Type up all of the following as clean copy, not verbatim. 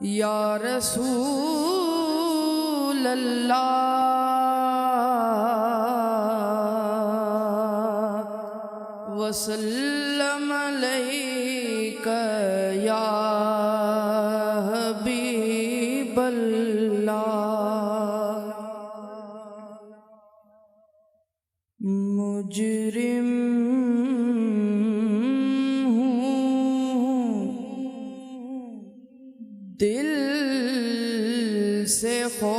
یا رسول اللہ وسلم علیک یا حبیب اللہ۔ مجرم دل سے خوف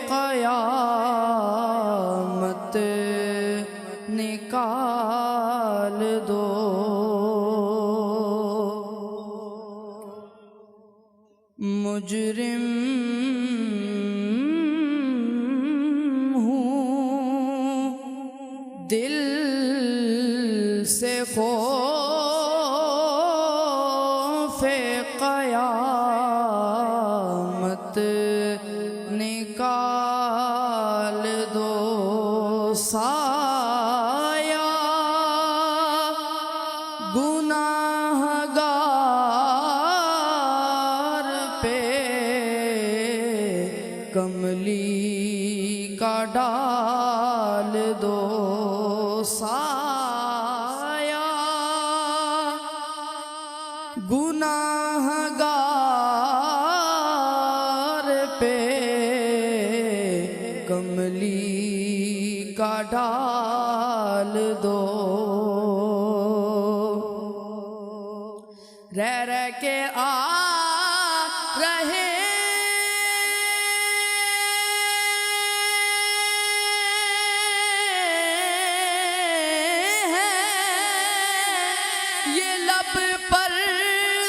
قیامت نکال دو، مجرم ہوں دل سے خوف قیامت نکال دو، سایہ گناہگار پہ کملی کا ڈال دو، سایہ گناہگار پہ کملی کا ڈال دو، رہ کے آ رہے یہ لب پر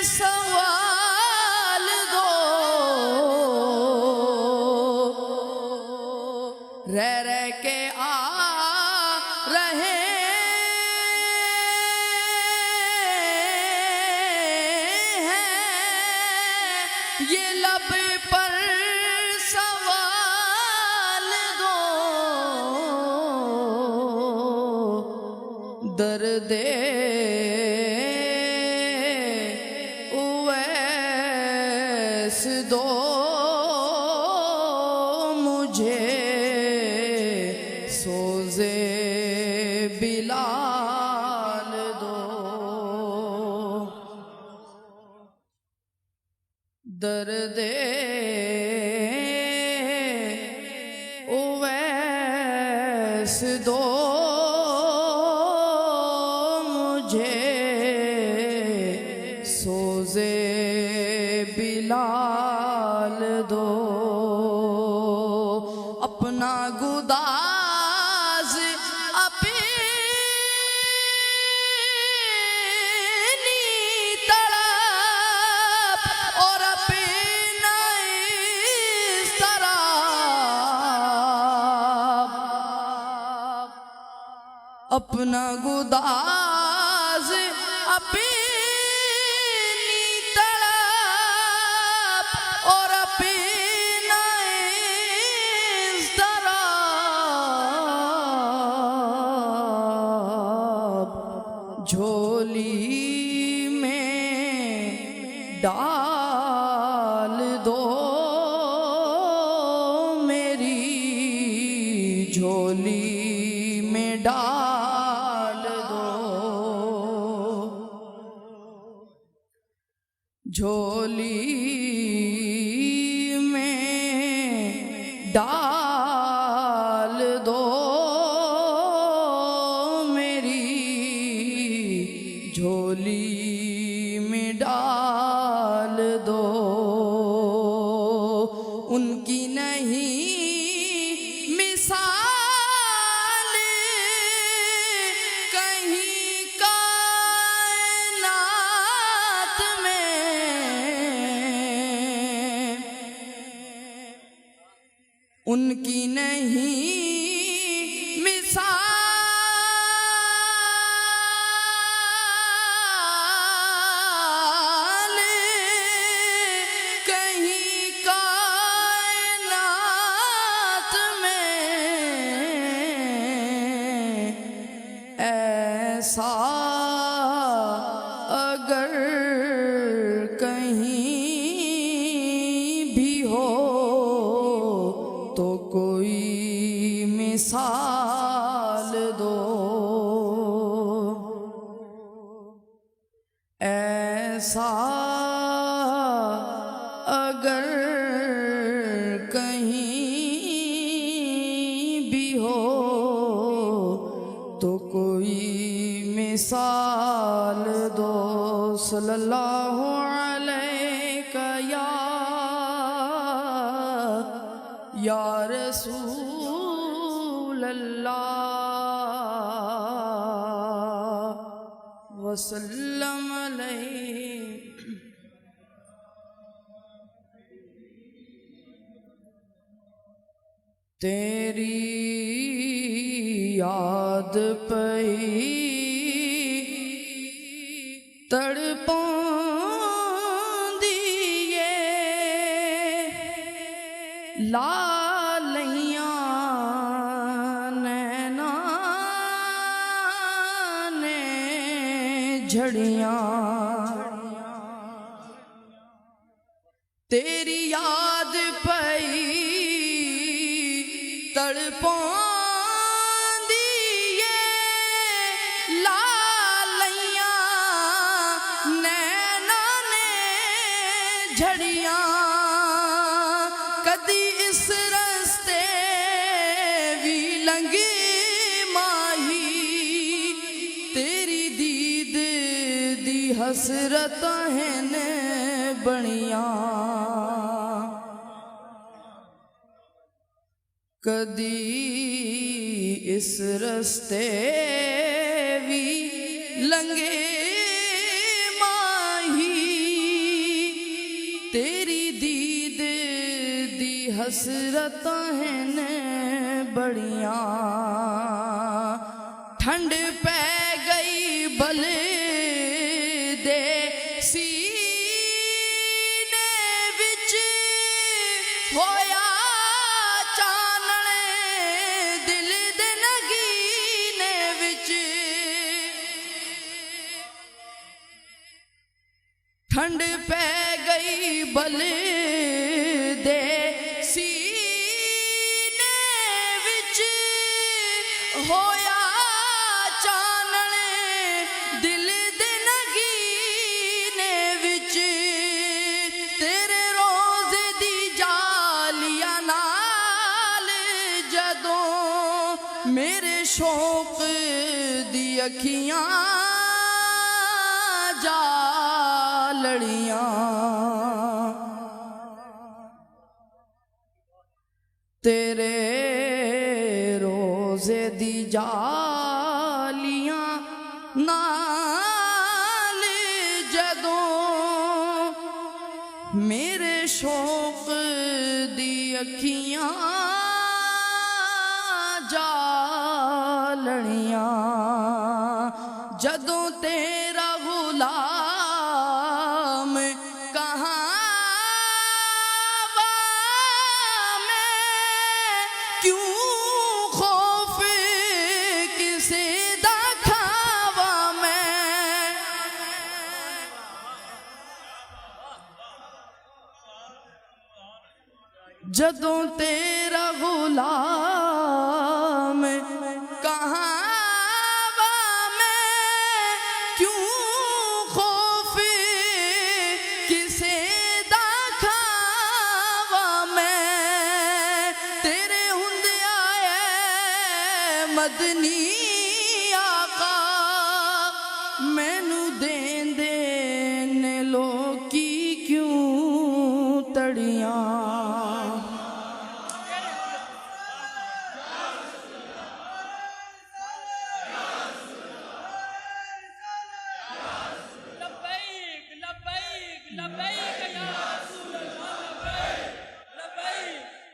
سوال دو، رہ کے آ رہے ہیں یہ لب پر سوال دو، درد اویس دو مجھے، سوزے بلال دو، درد اویس دو مجھے، سوزے بلال دو، اپنا گداز اپنی تڑپ اور اپنا اضطراب، اپنا گداز اپنی تڑپ اور اپنا اضطراب، جھولی میں ڈال دو میری، جھولی میں ڈال دو، جھولی میں ڈال دو میری، جھولی میں ڈال دو، ان کی نہیں مثال کہیں کائنات میں، ان کی نہیں مثال کہیں کائنات میں، ایسا اگر ایسا اگر کہیں بھی ہو تو کوئی مثال دو صلی اللہ علیہ یا رسول اللہ وسلم علیہ۔ تیری یاد پئی تڑپاندی اے لالیاں نینا نے جھڑیاں، تیری یاد پئی تڑپاندی اے لالیاں نینا نے جھڑیاں، کدی اس رستے بھی لنگی ماہی تیری دید دی حسرت ہیں بڑیاں، کدی اس رستے بھی لنگے ماہی تیری دید دی حسرت ہیں بڑیاں، ٹھنڈ پہ گئی بلے دے سینے وچ ہویا ٹھنڈ پہ گئی بلے دے سینے وچ ہویا چانن دل دے نگینے وچ، تیرے روزے دی جالیاں نال جدوں میرے شوق دی اکھیاں جا لڑیاں، تیرے روزے دی جالیاں نال جدوں میرے شوق دی اکھیاں جا لڑیاں، جدوں تیرا غلام کہاں وا میں کیوں خوف کسے دا کھاوا میں، جدوں تیرا غلام کہاں وا میں کیوں خوف کسے دا کھاوا میں، تیرے ہندیا اے مدنی آقا مینوں دین نے لوکی کیوں تڑیاں،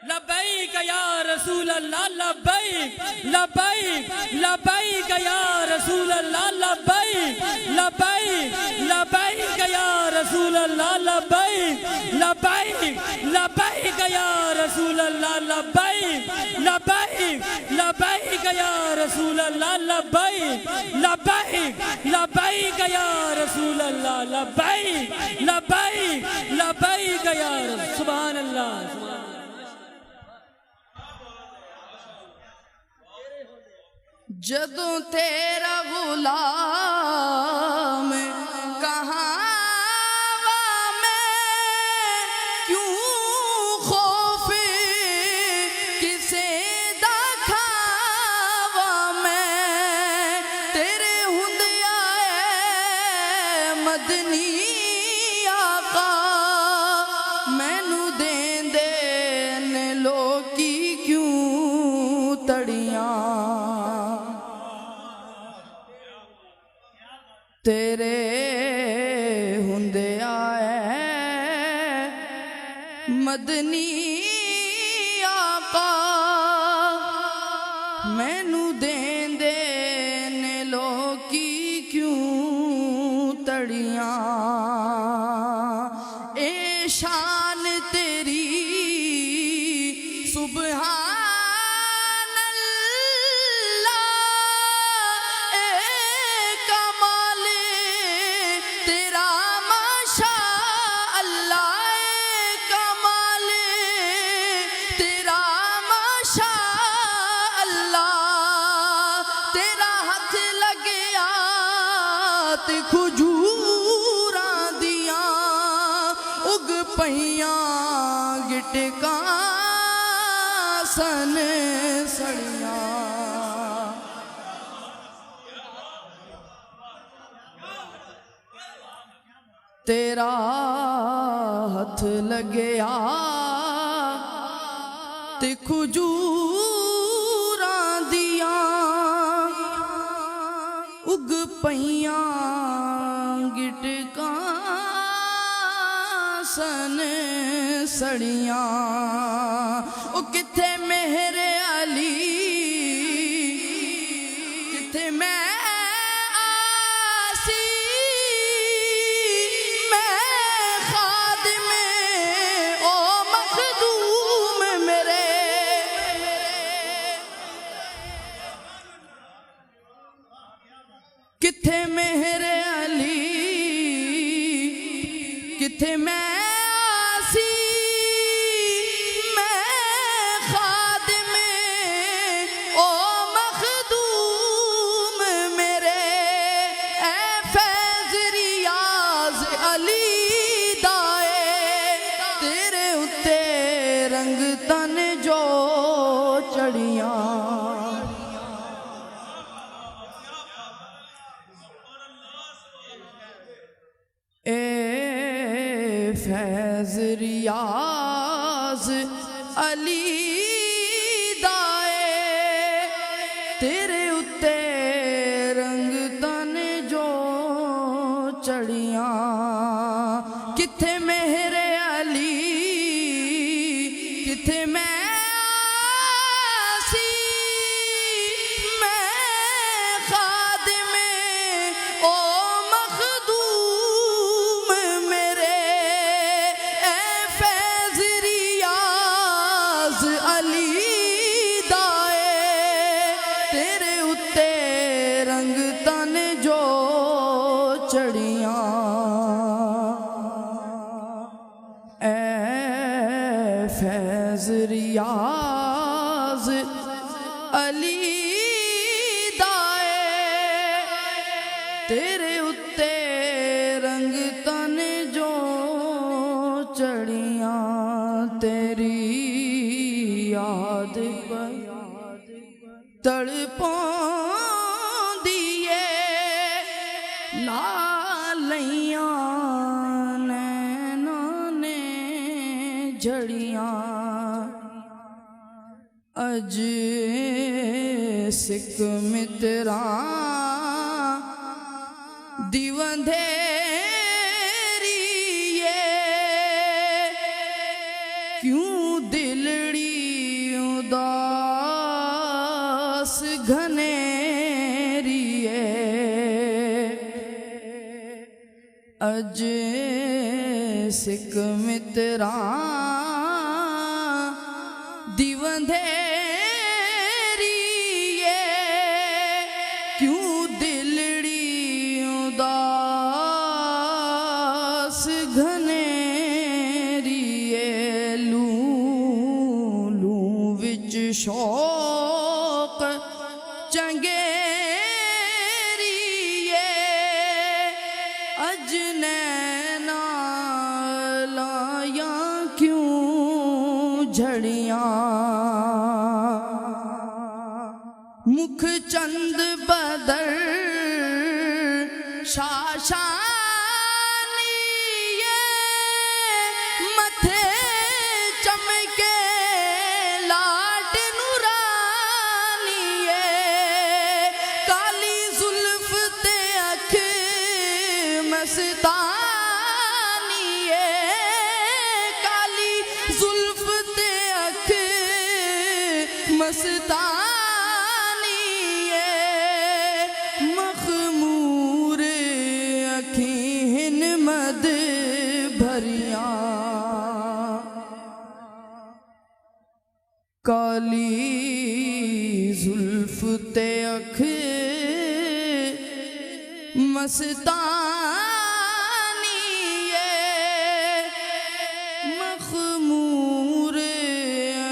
لبیک یا رسول اللہ لبیک، لبیک لبیک یا رسول اللہ لبیک، لبیک لبیک یا رسول اللہ لبیک، لبیک لبیک یا رسول اللہ لبیک، لبیک لبیک یا رسول اللہ لبیک، لبیک لبیک یا رسول اللہ لبیک، لبیک لبیک یا سبحان اللہ۔ جدوں تیرا غلام کہاں مدنی آقا مینو دیندے نے لوکی کیوں تڑیاں تیرے ہندے آئے مدنی آقا مینو دیندے نے لوکی کیوں تڑیاں اے شان تیری سبحان اللہ اے کمال تیرا ماشاء اللہ اے کمال تیرا ماشاء اللہ تیرا ہاتھ لگیا تے کھجوراں دیاں اگ پئیاں گٹکاں سن سڑیاں تیرا ہاتھ لگیا تے کھجوراں دیاں اگ پئیاں گٹکاں سن سڑیاں او کتھے مہر علی کتھے میں آسی میں خادم او مخدوم میرے کتھے مہر علی کتھے میں آسی میں خادم او مخدوم میرے اے فیض ریاض علی دائے تیرے اتے رنگ تن جو چڑیاں اے فیض ریاض علی دائے تیرے اتے رنگ تن جو چڑیاں کتھے مہر علی کتھے میں آسی میں خادم او مخدوم میرے اے فیض ریاض علی دائے تیرے اتے رنگ تن جو چڑیاں اے فیض ریاض علی دائے تیرے اتے رنگ تن جو چڑیاں تیری یاد پر تڑپوں دیے لالیاں نینوں نے جھڑیاں اج سکھ متراں دیوندھیری کیوں دلڑی اداس گھنیری اج سکھ متراں دیوندھیری کیوں دلڑی اداس گھنیری لوں لوں وچ شوق چنگیری اج نینا لایاں کیوں جھڑیاں مکھ چند بدر شاشاں مستانی کالی زلف تے اکھ مستانی مخمور اکھیں مد بھریاں کالی زلف تے اکھ مستانی مخمور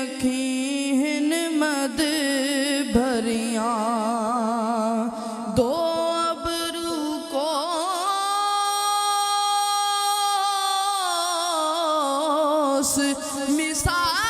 اکھیں مد بھریاں دو ابرو کو مثال